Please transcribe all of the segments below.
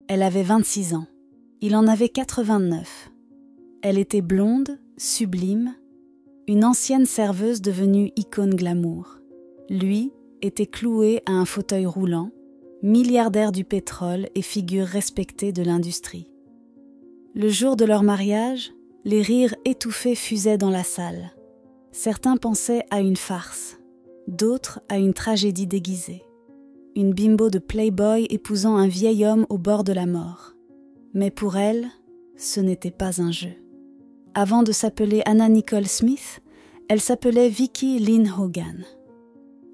Elle avait 26 ans. Il en avait 89. Elle était blonde, sublime, une ancienne serveuse devenue icône glamour. Lui était cloué à un fauteuil roulant, milliardaire du pétrole et figure respectée de l'industrie. Le jour de leur mariage, les rires étouffés fusaient dans la salle. Certains pensaient à une farce, d'autres à une tragédie déguisée. Une bimbo de Playboy épousant un vieil homme au bord de la mort. Mais pour elle, ce n'était pas un jeu. Avant de s'appeler Anna Nicole Smith, elle s'appelait Vicki Lynn Hogan.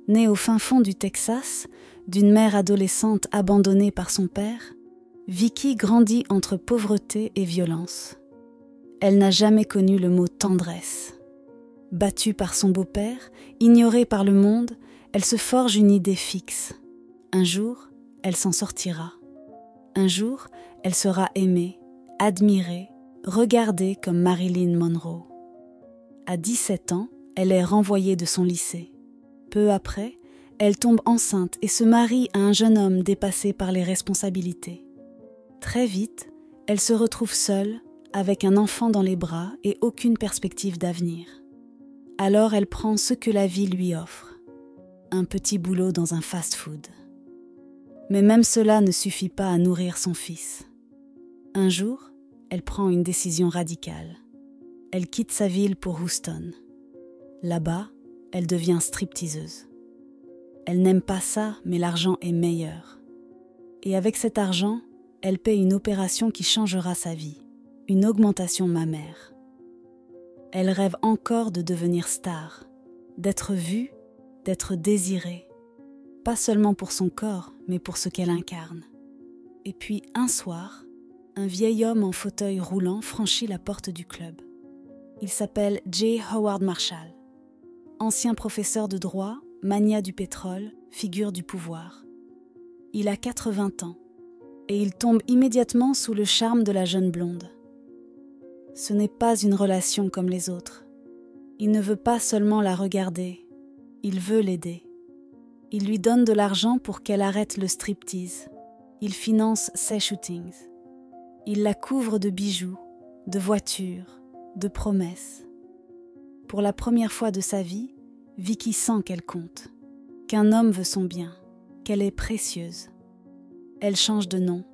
Née au fin fond du Texas, d'une mère adolescente abandonnée par son père, Vicki grandit entre pauvreté et violence. Elle n'a jamais connu le mot tendresse. Battue par son beau-père, ignorée par le monde, elle se forge une idée fixe. Un jour, elle s'en sortira. Un jour, elle sera aimée, admirée, regardée comme Marilyn Monroe. À 17 ans, elle est renvoyée de son lycée. Peu après, elle tombe enceinte et se marie à un jeune homme dépassé par les responsabilités. Très vite, elle se retrouve seule, avec un enfant dans les bras et aucune perspective d'avenir. Alors elle prend ce que la vie lui offre, un petit boulot dans un fast-food. Mais même cela ne suffit pas à nourrir son fils. Un jour, elle prend une décision radicale. Elle quitte sa ville pour Houston. Là-bas, elle devient stripteaseuse. Elle n'aime pas ça, mais l'argent est meilleur. Et avec cet argent, elle paie une opération qui changera sa vie, une augmentation mammaire. Elle rêve encore de devenir star, d'être vue, d'être désirée. Pas seulement pour son corps, mais pour ce qu'elle incarne. Et puis, un soir, un vieil homme en fauteuil roulant franchit la porte du club. Il s'appelle J. Howard Marshall. Ancien professeur de droit, magnat du pétrole, figure du pouvoir. Il a 80 ans, et il tombe immédiatement sous le charme de la jeune blonde. Ce n'est pas une relation comme les autres. Il ne veut pas seulement la regarder, il veut l'aider. Il lui donne de l'argent pour qu'elle arrête le striptease. Il finance ses shootings. Il la couvre de bijoux, de voitures, de promesses. Pour la première fois de sa vie, Vicki sent qu'elle compte, qu'un homme veut son bien, qu'elle est précieuse. Elle change de nom.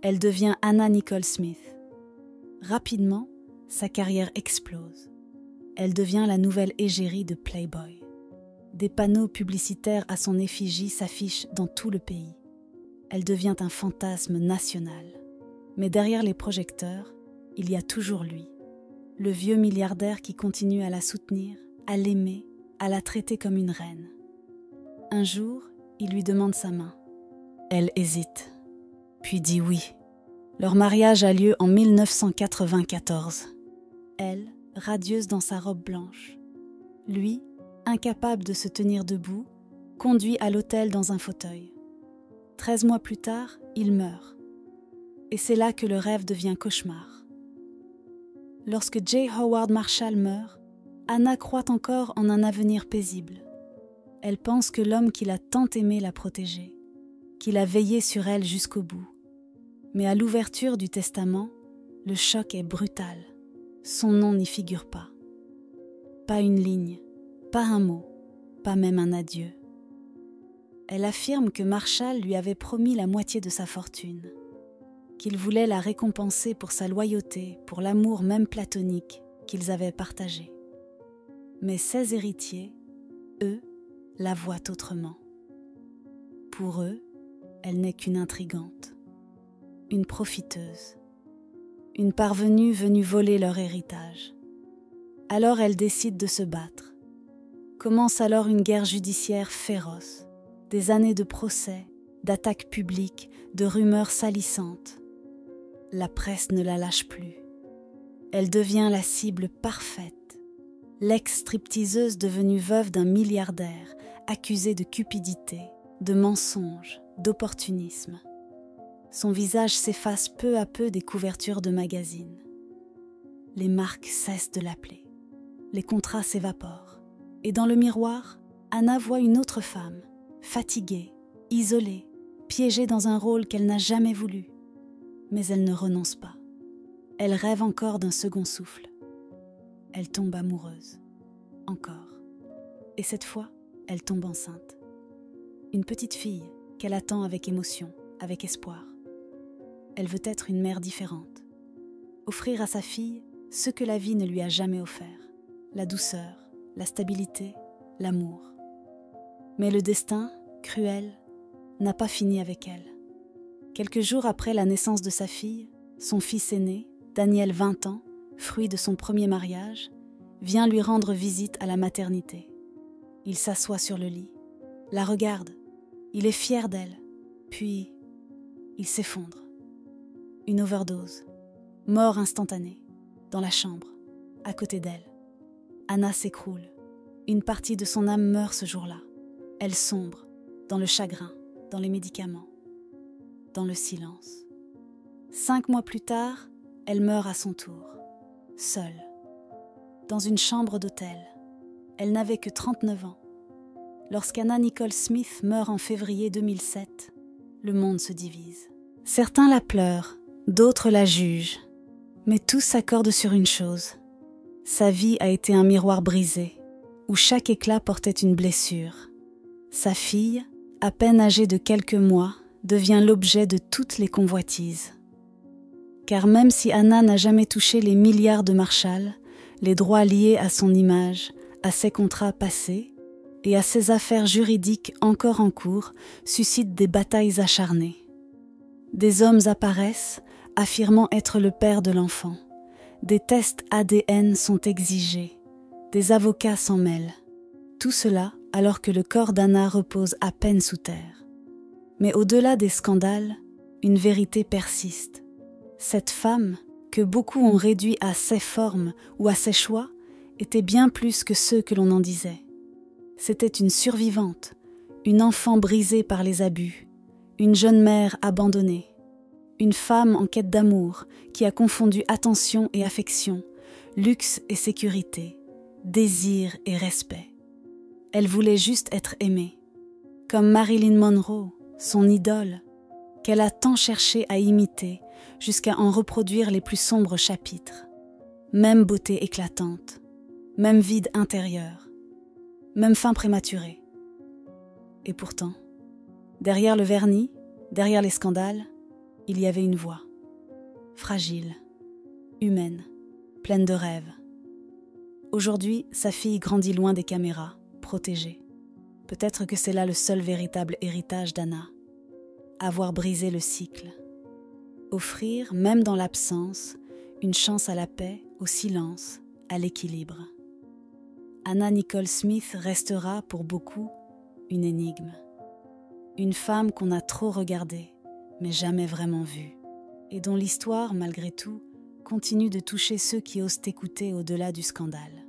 Elle devient Anna Nicole Smith. Rapidement, sa carrière explose. Elle devient la nouvelle égérie de Playboy. Des panneaux publicitaires à son effigie s'affichent dans tout le pays. Elle devient un fantasme national. Mais derrière les projecteurs, il y a toujours lui. Le vieux milliardaire qui continue à la soutenir, à l'aimer, à la traiter comme une reine. Un jour, il lui demande sa main. Elle hésite, puis dit oui. Leur mariage a lieu en 1994. Elle, radieuse dans sa robe blanche. Lui, incapable de se tenir debout, conduit à l'hôtel dans un fauteuil. 13 mois plus tard, il meurt. Et c'est là que le rêve devient cauchemar. Lorsque J. Howard Marshall meurt, Anna croit encore en un avenir paisible. Elle pense que l'homme qui l'a tant aimée l'a protégée, qu'il a veillé sur elle jusqu'au bout. Mais à l'ouverture du testament, le choc est brutal. Son nom n'y figure pas. Pas une ligne, pas un mot, pas même un adieu. Elle affirme que Marshall lui avait promis la moitié de sa fortune, qu'il voulait la récompenser pour sa loyauté, pour l'amour même platonique qu'ils avaient partagé. Mais ses héritiers, eux, la voient autrement. Pour eux, elle n'est qu'une intrigante, une profiteuse, une parvenue venue voler leur héritage. Alors elle décide de se battre. Commence alors une guerre judiciaire féroce, des années de procès, d'attaques publiques, de rumeurs salissantes. La presse ne la lâche plus. Elle devient la cible parfaite. L'ex-stripteaseuse devenue veuve d'un milliardaire, accusée de cupidité, de mensonge, d'opportunisme. Son visage s'efface peu à peu des couvertures de magazines. Les marques cessent de l'appeler. Les contrats s'évaporent. Et dans le miroir, Anna voit une autre femme, fatiguée, isolée, piégée dans un rôle qu'elle n'a jamais voulu. Mais elle ne renonce pas. Elle rêve encore d'un second souffle. Elle tombe amoureuse. Encore. Et cette fois, elle tombe enceinte. Une petite fille qu'elle attend avec émotion, avec espoir. Elle veut être une mère différente. Offrir à sa fille ce que la vie ne lui a jamais offert. La douceur, la stabilité, l'amour. Mais le destin, cruel, n'a pas fini avec elle. Quelques jours après la naissance de sa fille, son fils aîné, Daniel 20 ans, fruit de son premier mariage, vient lui rendre visite à la maternité. Il s'assoit sur le lit, la regarde, il est fier d'elle, puis il s'effondre. Une overdose, mort instantanée, dans la chambre, à côté d'elle. Anna s'écroule, une partie de son âme meurt ce jour-là. Elle sombre, dans le chagrin, dans les médicaments, dans le silence. 5 mois plus tard, elle meurt à son tour, seule, dans une chambre d'hôtel. Elle n'avait que 39 ans. Lorsqu'Anna Nicole Smith meurt en février 2007, le monde se divise. Certains la pleurent, d'autres la jugent, mais tous s'accordent sur une chose. Sa vie a été un miroir brisé, où chaque éclat portait une blessure. Sa fille, à peine âgée de quelques mois, devient l'objet de toutes les convoitises. Car même si Anna n'a jamais touché les milliards de Marshall, les droits liés à son image, à ses contrats passés et à ses affaires juridiques encore en cours suscitent des batailles acharnées. Des hommes apparaissent, affirmant être le père de l'enfant. Des tests ADN sont exigés. Des avocats s'en mêlent. Tout cela alors que le corps d'Anna repose à peine sous terre. Mais au-delà des scandales, une vérité persiste. Cette femme, que beaucoup ont réduit à ses formes ou à ses choix, était bien plus que ceux que l'on en disait. C'était une survivante, une enfant brisée par les abus, une jeune mère abandonnée, une femme en quête d'amour qui a confondu attention et affection, luxe et sécurité, désir et respect. Elle voulait juste être aimée, comme Marilyn Monroe, son idole, qu'elle a tant cherché à imiter jusqu'à en reproduire les plus sombres chapitres. Même beauté éclatante, même vide intérieur, même fin prématurée. Et pourtant, derrière le vernis, derrière les scandales, il y avait une voix, fragile, humaine, pleine de rêves. Aujourd'hui, sa fille grandit loin des caméras, protégée. Peut-être que c'est là le seul véritable héritage d'Anna, avoir brisé le cycle. Offrir, même dans l'absence, une chance à la paix, au silence, à l'équilibre. Anna Nicole Smith restera pour beaucoup une énigme. Une femme qu'on a trop regardée, mais jamais vraiment vue, et dont l'histoire, malgré tout, continue de toucher ceux qui osent écouter au-delà du scandale.